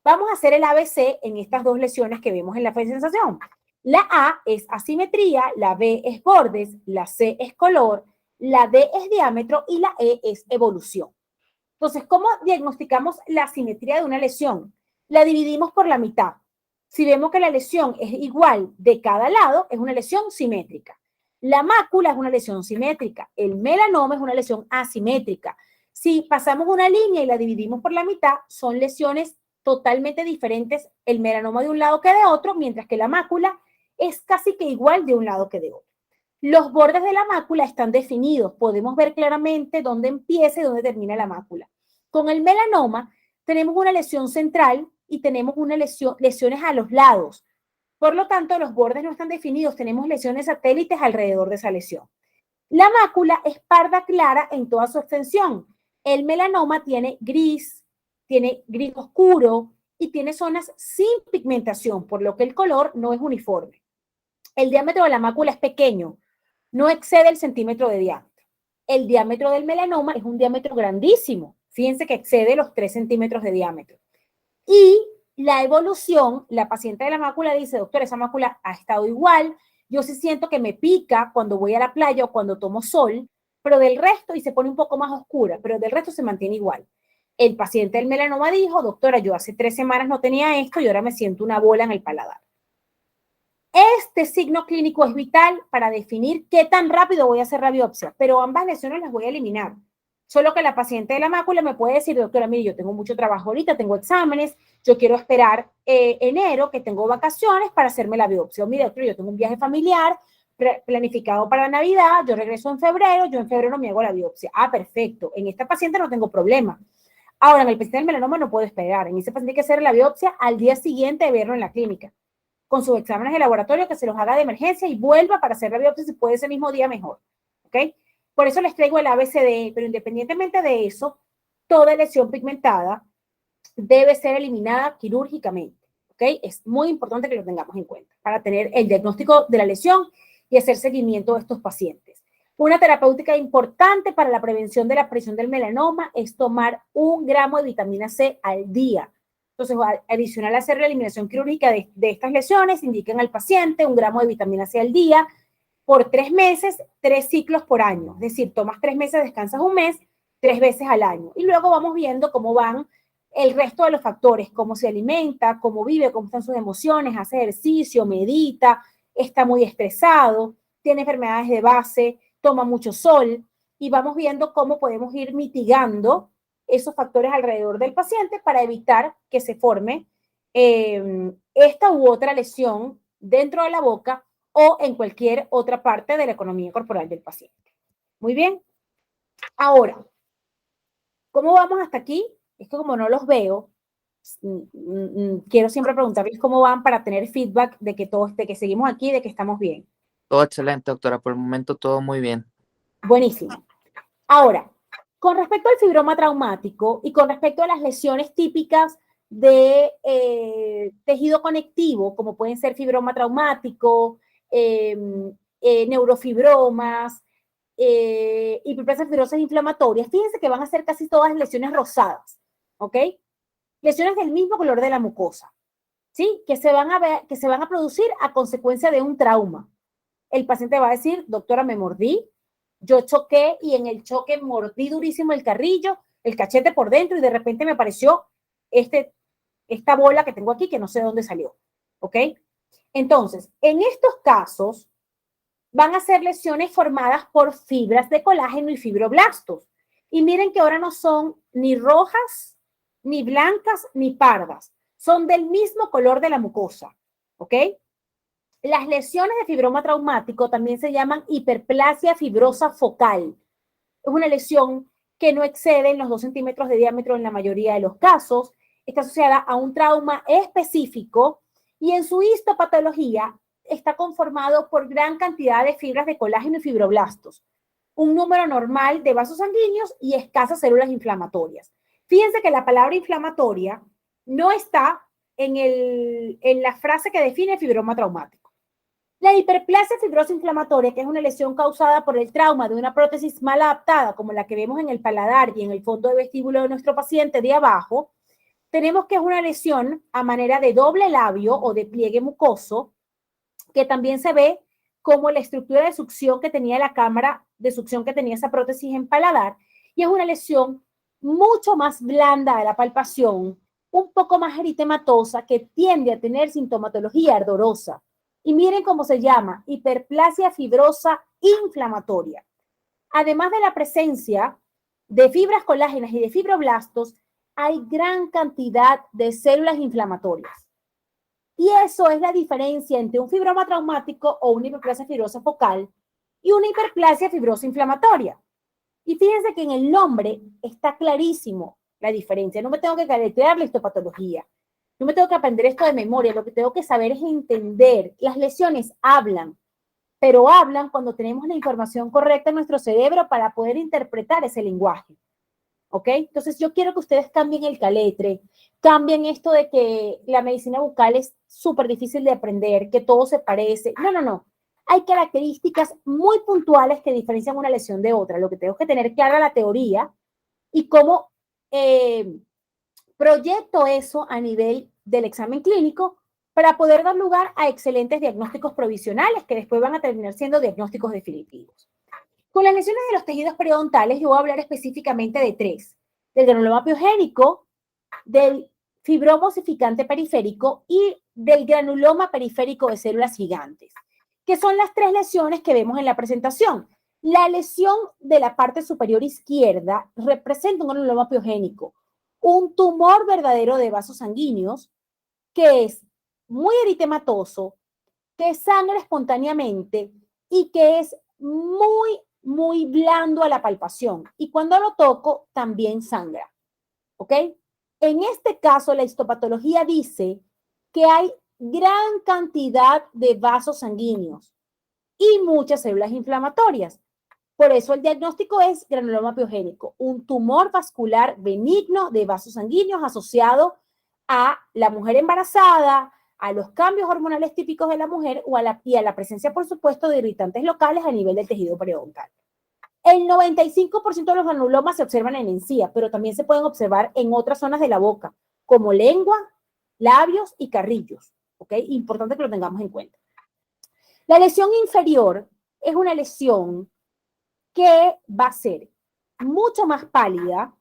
[SPEAKER 1] vamos a hacer el ABC en estas dos lesiones que vemos en la sensación. La A es asimetría, la B es bordes, la C es color, la D es diámetro y la E es evolución. Entonces, ¿cómo diagnosticamos la asimetría de una lesión? La dividimos por la mitad. Si vemos que la lesión es igual de cada lado, es una lesión simétrica. La mácula es una lesión simétrica. El melanoma es una lesión asimétrica. Si pasamos una línea y la dividimos por la mitad, son lesiones totalmente diferentes, el melanoma de un lado que de otro, mientras que la mácula es casi que igual de un lado que de otro. Los bordes de la mácula están definidos. Podemos ver claramente dónde empieza y dónde termina la mácula. Con el melanoma tenemos una lesión central y tenemos lesiones a los lados. Por lo tanto, los bordes no están definidos. Tenemos lesiones satélites alrededor de esa lesión. La mácula es parda clara en toda su extensión. El melanoma tiene gris oscuro y tiene zonas sin pigmentación, por lo que el color no es uniforme. El diámetro de la mácula es pequeño, no excede el centímetro de diámetro. El diámetro del melanoma es un diámetro grandísimo. Fíjense que excede los 3 centímetros de diámetro. Y la evolución, la paciente de la mácula dice, doctor, esa mácula ha estado igual, yo sí siento que me pica cuando voy a la playa o cuando tomo sol, pero del resto, y se pone un poco más oscura, pero del resto se mantiene igual. El paciente del melanoma dijo, doctora, yo hace 3 semanas no tenía esto y ahora me siento una bola en el paladar. Este signo clínico es vital para definir qué tan rápido voy a hacer la biopsia, pero ambas lesiones las voy a eliminar. Solo que la paciente de la mácula me puede decir, doctora, mire, yo tengo mucho trabajo ahorita, tengo exámenes, yo quiero esperar enero, que tengo vacaciones, para hacerme la biopsia. O, mire, doctor, yo tengo un viaje familiar planificado para Navidad, yo regreso en febrero, yo en febrero me hago la biopsia. Ah, perfecto. En esta paciente no tengo problema. Ahora, en el paciente del melanoma no puedo esperar. En ese paciente hay que hacer la biopsia al día siguiente de verlo en la clínica, con sus exámenes de laboratorio, que se los haga de emergencia y vuelva para hacer la biopsia, si puede ese mismo día mejor. ¿Ok? Por eso les traigo el ABCD, pero independientemente de eso, toda lesión pigmentada debe ser eliminada quirúrgicamente. ¿Ok? Es muy importante que lo tengamos en cuenta para tener el diagnóstico de la lesión y hacer seguimiento de estos pacientes. Una terapéutica importante para la prevención de la aparición del melanoma es tomar 1 gramo de vitamina C al día. Entonces, adicional a hacer la eliminación quirúrgica de estas lesiones, indiquen al paciente 1 gramo de vitamina C al día por 3 meses, 3 ciclos por año. Es decir, tomas 3 meses, descansas 1 mes, 3 veces al año. Y luego vamos viendo cómo van el resto de los factores, cómo se alimenta, cómo vive, cómo están sus emociones, hace ejercicio, medita, está muy estresado, tiene enfermedades de base, toma mucho sol, y vamos viendo cómo podemos ir mitigando esos factores alrededor del paciente para evitar que se forme esta u otra lesión dentro de la boca o en cualquier otra parte de la economía corporal del paciente. Muy bien. Ahora, ¿cómo vamos hasta aquí? Es que como no los veo, quiero siempre preguntarles cómo van para tener feedback de que seguimos aquí, de que estamos bien.
[SPEAKER 2] Todo excelente, doctora. Por el momento todo muy bien.
[SPEAKER 1] Buenísimo. Ahora, con respecto al fibroma traumático y con respecto a las lesiones típicas de tejido conectivo, como pueden ser fibroma traumático, neurofibromas, hiperplasia fibrosis inflamatorias, fíjense que van a ser casi todas lesiones rosadas, ¿ok? Lesiones del mismo color de la mucosa, ¿sí? Que se van a producir a consecuencia de un trauma. El paciente va a decir, doctora, me mordí, yo choqué y en el choque mordí durísimo el carrillo, el cachete por dentro y de repente me apareció esta bola que tengo aquí que no sé de dónde salió, ¿ok? Entonces, en estos casos van a ser lesiones formadas por fibras de colágeno y fibroblastos. Y miren que ahora no son ni rojas, ni blancas, ni pardas. Son del mismo color de la mucosa, ¿ok? Las lesiones de fibroma traumático también se llaman hiperplasia fibrosa focal. Es una lesión que no excede los 2 centímetros de diámetro en la mayoría de los casos. Está asociada a un trauma específico y en su histopatología está conformado por gran cantidad de fibras de colágeno y fibroblastos, un número normal de vasos sanguíneos y escasas células inflamatorias. Fíjense que la palabra inflamatoria no está en la frase que define fibroma traumático. La hiperplasia fibrosa inflamatoria, que es una lesión causada por el trauma de una prótesis mal adaptada, como la que vemos en el paladar y en el fondo de vestíbulo de nuestro paciente de abajo, tenemos que es una lesión a manera de doble labio o de pliegue mucoso, que también se ve como la estructura de succión que tenía la cámara de succión que tenía esa prótesis en paladar, y es una lesión mucho más blanda a la palpación, un poco más eritematosa, que tiende a tener sintomatología ardorosa. Y miren cómo se llama, hiperplasia fibrosa inflamatoria. Además de la presencia de fibras colágenas y de fibroblastos, hay gran cantidad de células inflamatorias. Y eso es la diferencia entre un fibroma traumático o una hiperplasia fibrosa focal y una hiperplasia fibrosa inflamatoria. Y fíjense que en el nombre está clarísimo la diferencia. No me tengo que caletrear la histopatología. No me tengo que aprender esto de memoria. Lo que tengo que saber es entender. Las lesiones hablan, pero hablan cuando tenemos la información correcta en nuestro cerebro para poder interpretar ese lenguaje. ¿Ok? Entonces yo quiero que ustedes cambien el caletre, cambien esto de que la medicina bucal es súper difícil de aprender, que todo se parece. No, no, no. Hay características muy puntuales que diferencian una lesión de otra. Lo que tengo que tener clara la teoría y cómo proyecto eso a nivel del examen clínico para poder dar lugar a excelentes diagnósticos provisionales que después van a terminar siendo diagnósticos definitivos. Con las lesiones de los tejidos periodontales, yo voy a hablar específicamente de tres: del granuloma piogénico, del fibroma osificante periférico y del granuloma periférico de células gigantes, que son las tres lesiones que vemos en la presentación. La lesión de la parte superior izquierda representa un granuloma piogénico, un tumor verdadero de vasos sanguíneos que es muy eritematoso, que sangra espontáneamente y que es muy blando a la palpación. Y cuando lo toco, también sangra. ¿Ok? En este caso, la histopatología dice que hay gran cantidad de vasos sanguíneos y muchas células inflamatorias. Por eso el diagnóstico es granuloma piogénico, un tumor vascular benigno de vasos sanguíneos asociado a la mujer embarazada, a los cambios hormonales típicos de la mujer y a la presencia, por supuesto, de irritantes locales a nivel del tejido periodontal. El 95% de los granulomas se observan en encía, pero también se pueden observar en otras zonas de la boca, como lengua, labios y carrillos. ¿Ok? Importante que lo tengamos en cuenta. La lesión inferior es una lesión que va a ser mucho más pálida,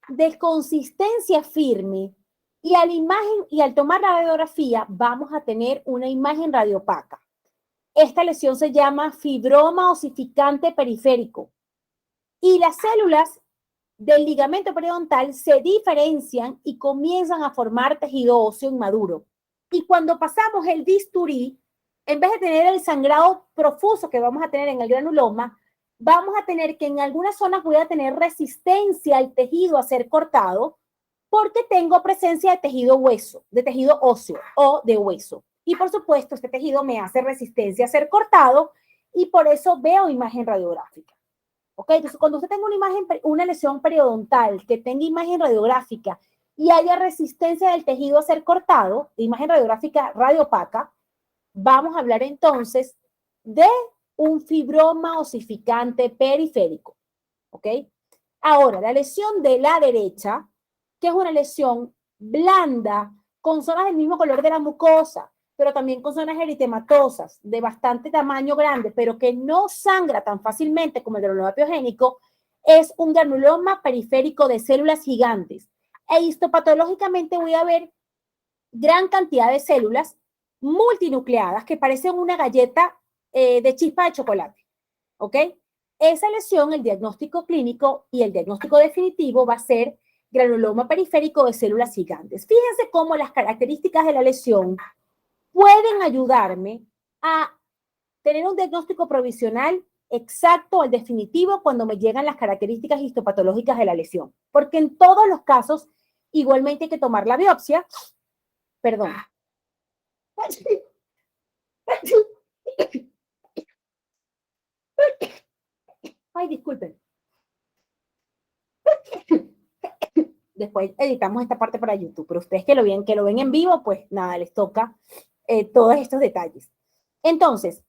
[SPEAKER 1] de consistencia firme, y al tomar la radiografía vamos a tener una imagen radiopaca. Esta lesión se llama fibroma osificante periférico y las células del ligamento periodontal se diferencian y comienzan a formar tejido óseo inmaduro. Y cuando pasamos el bisturí, en vez de tener el sangrado profuso que vamos a tener en el granuloma, vamos a tener que en algunas zonas voy a tener resistencia al tejido a ser cortado porque tengo presencia de tejido hueso, de tejido óseo o de hueso. Y por supuesto, este tejido me hace resistencia a ser cortado y por eso veo imagen radiográfica. ¿Ok? Entonces, cuando usted tenga una lesión periodontal que tenga imagen radiográfica y haya resistencia del tejido a ser cortado, de imagen radiográfica radiopaca, vamos a hablar entonces de un fibroma osificante periférico. ¿Ok? Ahora, la lesión de la derecha, que es una lesión blanda, con zonas del mismo color de la mucosa, pero también con zonas eritematosas de bastante tamaño grande, pero que no sangra tan fácilmente como el granuloma piogénico, es un granuloma periférico de células gigantes. E histopatológicamente voy a ver gran cantidad de células multinucleadas que parecen una galleta de chispa de chocolate. ¿Ok? Esa lesión, el diagnóstico clínico y el diagnóstico definitivo va a ser granuloma periférico de células gigantes. Fíjense cómo las características de la lesión pueden ayudarme a tener un diagnóstico provisional exacto al definitivo cuando me llegan las características histopatológicas de la lesión. Porque en todos los casos, igualmente hay que tomar la biopsia. Perdón. Ay, disculpen. Después editamos esta parte para YouTube, pero ustedes que lo ven en vivo, pues nada, les toca todos estos detalles. Entonces,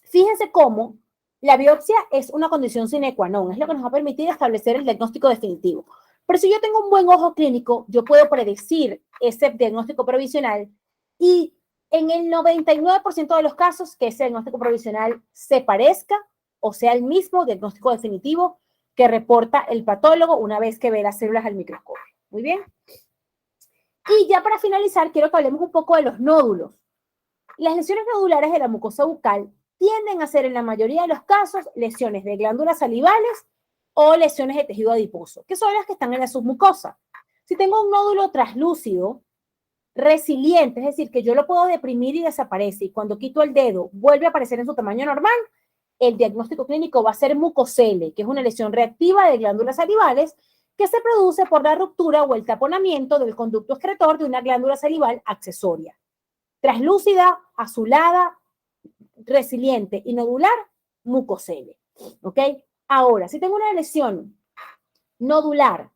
[SPEAKER 1] fíjense cómo la biopsia es una condición sine qua non, es lo que nos va a permitir establecer el diagnóstico definitivo. Pero si yo tengo un buen ojo clínico, yo puedo predecir ese diagnóstico provisional y en el 99% de los casos que ese diagnóstico provisional se parezca o sea el mismo diagnóstico definitivo que reporta el patólogo una vez que ve las células al microscopio. Muy bien. Y ya para finalizar, quiero que hablemos un poco de los nódulos. Las lesiones nodulares de la mucosa bucal tienden a ser en la mayoría de los casos lesiones de glándulas salivales o lesiones de tejido adiposo, que son las que están en la submucosa. Si tengo un nódulo translúcido, resiliente, es decir, que yo lo puedo deprimir y desaparece, y cuando quito el dedo vuelve a aparecer en su tamaño normal, el diagnóstico clínico va a ser mucocele, que es una lesión reactiva de glándulas salivales que se produce por la ruptura o el taponamiento del conducto excretor de una glándula salival accesoria. Translúcida, azulada, resiliente y nodular, mucocele. ¿Ok? Ahora, si tengo una lesión nodular,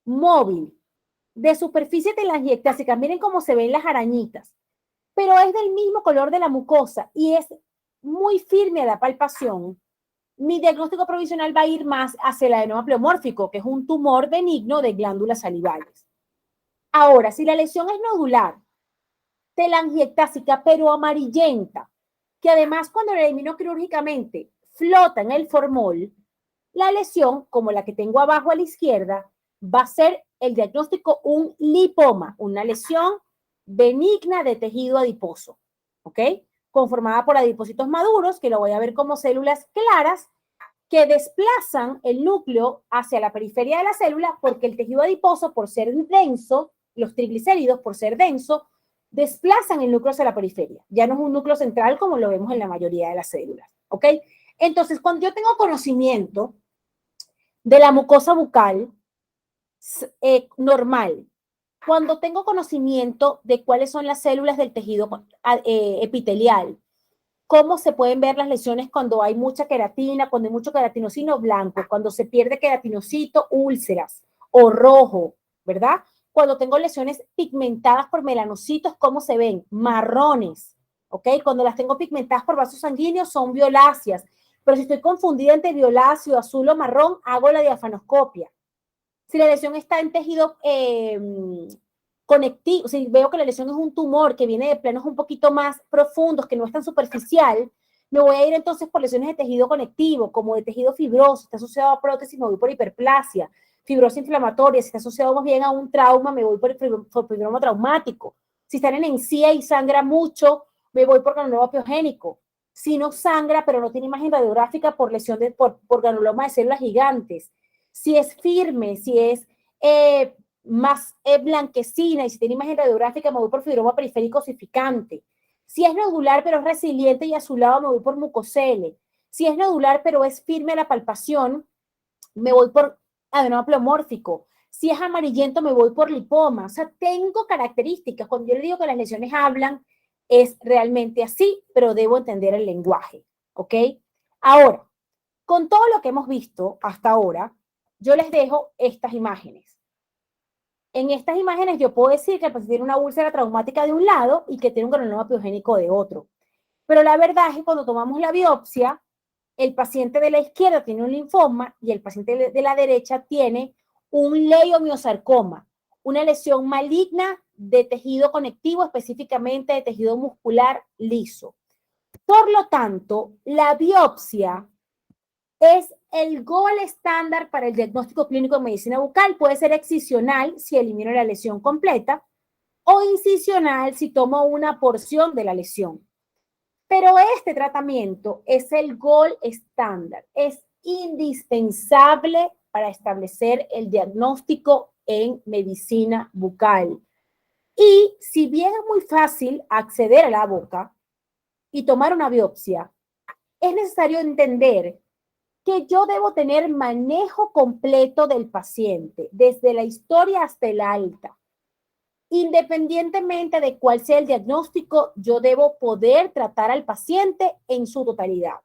[SPEAKER 1] móvil, de superficie telangiectásica, miren cómo se ven las arañitas, pero es del mismo color de la mucosa y es muy firme a la palpación, mi diagnóstico provisional va a ir más hacia el adenoma pleomórfico, que es un tumor benigno de glándulas salivales. Ahora, si la lesión es nodular, telangiectásica, pero amarillenta, que además cuando la elimino quirúrgicamente flota en el formol, la lesión, como la que tengo abajo a la izquierda, va a ser el diagnóstico un lipoma, una lesión benigna de tejido adiposo, ¿ok? Conformada por adipocitos maduros, que lo voy a ver como células claras, que desplazan el núcleo hacia la periferia de la célula porque el tejido adiposo, por ser denso, los triglicéridos, por ser denso, desplazan el núcleo hacia la periferia. Ya no es un núcleo central como lo vemos en la mayoría de las células, ¿ok? Entonces, cuando yo tengo conocimiento de la mucosa bucal normal, cuando tengo conocimiento de cuáles son las células del tejido epitelial, cómo se pueden ver las lesiones cuando hay mucha queratina, cuando hay mucho queratinocito blanco, cuando se pierde queratinocito, úlceras o rojo, ¿verdad? Cuando tengo lesiones pigmentadas por melanocitos, ¿cómo se ven? Marrones, ¿ok? Cuando las tengo pigmentadas por vasos sanguíneos son violáceas, pero si estoy confundida entre violáceo, azul o marrón, hago la diafanoscopia. Si la lesión está en tejido conectivo, si veo que la lesión es un tumor que viene de planos un poquito más profundos, que no es tan superficial, me voy a ir entonces por lesiones de tejido conectivo, como de tejido fibroso, está asociado a prótesis, me voy por hiperplasia, fibrosis inflamatoria, si está asociado más bien a un trauma, me voy por fibroma traumático. Si están en encía y sangra mucho, me voy por granuloma piogénico. Si no sangra, pero no tiene imagen radiográfica por lesión por granuloma de células gigantes. Si es firme, si es más blanquecina y si tiene imagen radiográfica, me voy por fibroma periférico osificante. Si es nodular pero es resiliente y azulado, me voy por mucocele. Si es nodular pero es firme a la palpación, me voy por adenoma pleomórfico. Si es amarillento, me voy por lipoma. O sea, tengo características. Cuando yo le digo que las lesiones hablan, es realmente así, pero debo entender el lenguaje, ¿ok? Ahora, con todo lo que hemos visto hasta ahora, yo les dejo estas imágenes. En estas imágenes yo puedo decir que el paciente tiene una úlcera traumática de un lado y que tiene un granuloma piogénico de otro. Pero la verdad es que cuando tomamos la biopsia, el paciente de la izquierda tiene un linfoma y el paciente de la derecha tiene un leiomiosarcoma, una lesión maligna de tejido conectivo, específicamente de tejido muscular liso. Por lo tanto, la biopsia es el gol estándar para el diagnóstico clínico de medicina bucal. Puede ser excisional si elimino la lesión completa o incisional si tomo una porción de la lesión. Pero este tratamiento es el gol estándar, es indispensable para establecer el diagnóstico en medicina bucal. Y si bien es muy fácil acceder a la boca y tomar una biopsia, es necesario entender que yo debo tener manejo completo del paciente, desde la historia hasta el alta. Independientemente de cuál sea el diagnóstico, yo debo poder tratar al paciente en su totalidad.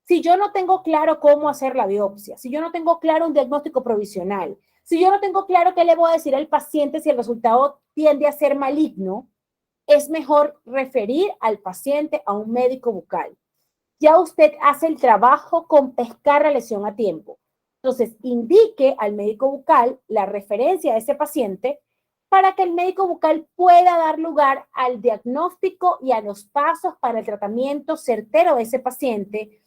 [SPEAKER 1] Si yo no tengo claro cómo hacer la biopsia, si yo no tengo claro un diagnóstico provisional, Si yo no tengo claro qué le voy a decir al paciente si el resultado tiende a ser maligno, es mejor referir al paciente a un médico bucal. Ya usted hace el trabajo con pescar la lesión a tiempo. Entonces, indique al médico bucal la referencia de ese paciente para que el médico bucal pueda dar lugar al diagnóstico y a los pasos para el tratamiento certero de ese paciente,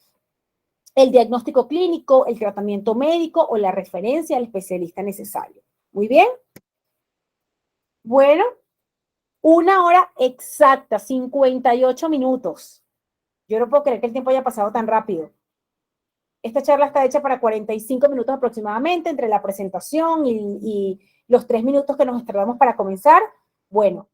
[SPEAKER 1] el diagnóstico clínico, el tratamiento médico o la referencia al especialista necesario. Muy bien. Bueno, 1 hora exacta, 58 minutos. Yo no puedo creer que el tiempo haya pasado tan rápido. Esta charla está hecha para 45 minutos aproximadamente, entre la presentación y los 3 minutos que nos tardamos para comenzar. Bueno,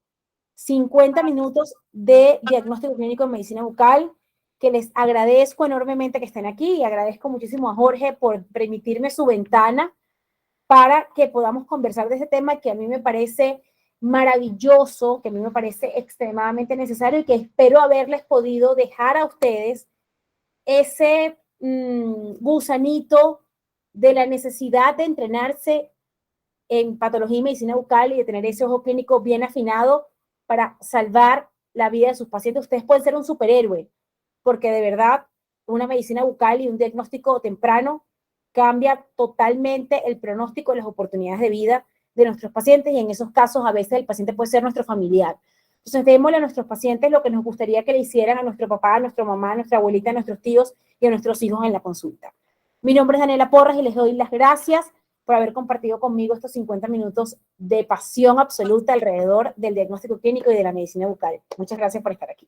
[SPEAKER 1] 50 minutos de diagnóstico clínico en medicina bucal, que les agradezco enormemente que estén aquí y agradezco muchísimo a Jorge por permitirme su ventana para que podamos conversar de ese tema que a mí me parece maravilloso, que a mí me parece extremadamente necesario y que espero haberles podido dejar a ustedes ese gusanito de la necesidad de entrenarse en patología y medicina bucal y de tener ese ojo clínico bien afinado para salvar la vida de sus pacientes. Ustedes pueden ser un superhéroe, porque de verdad una medicina bucal y un diagnóstico temprano cambia totalmente el pronóstico y las oportunidades de vida de nuestros pacientes, y en esos casos a veces el paciente puede ser nuestro familiar. Entonces, démosle a nuestros pacientes lo que nos gustaría que le hicieran a nuestro papá, a nuestra mamá, a nuestra abuelita, a nuestros tíos y a nuestros hijos en la consulta. Mi nombre es Daniela Porras y les doy las gracias por haber compartido conmigo estos 50 minutos de pasión absoluta alrededor del diagnóstico clínico y de la medicina bucal. Muchas gracias por estar aquí.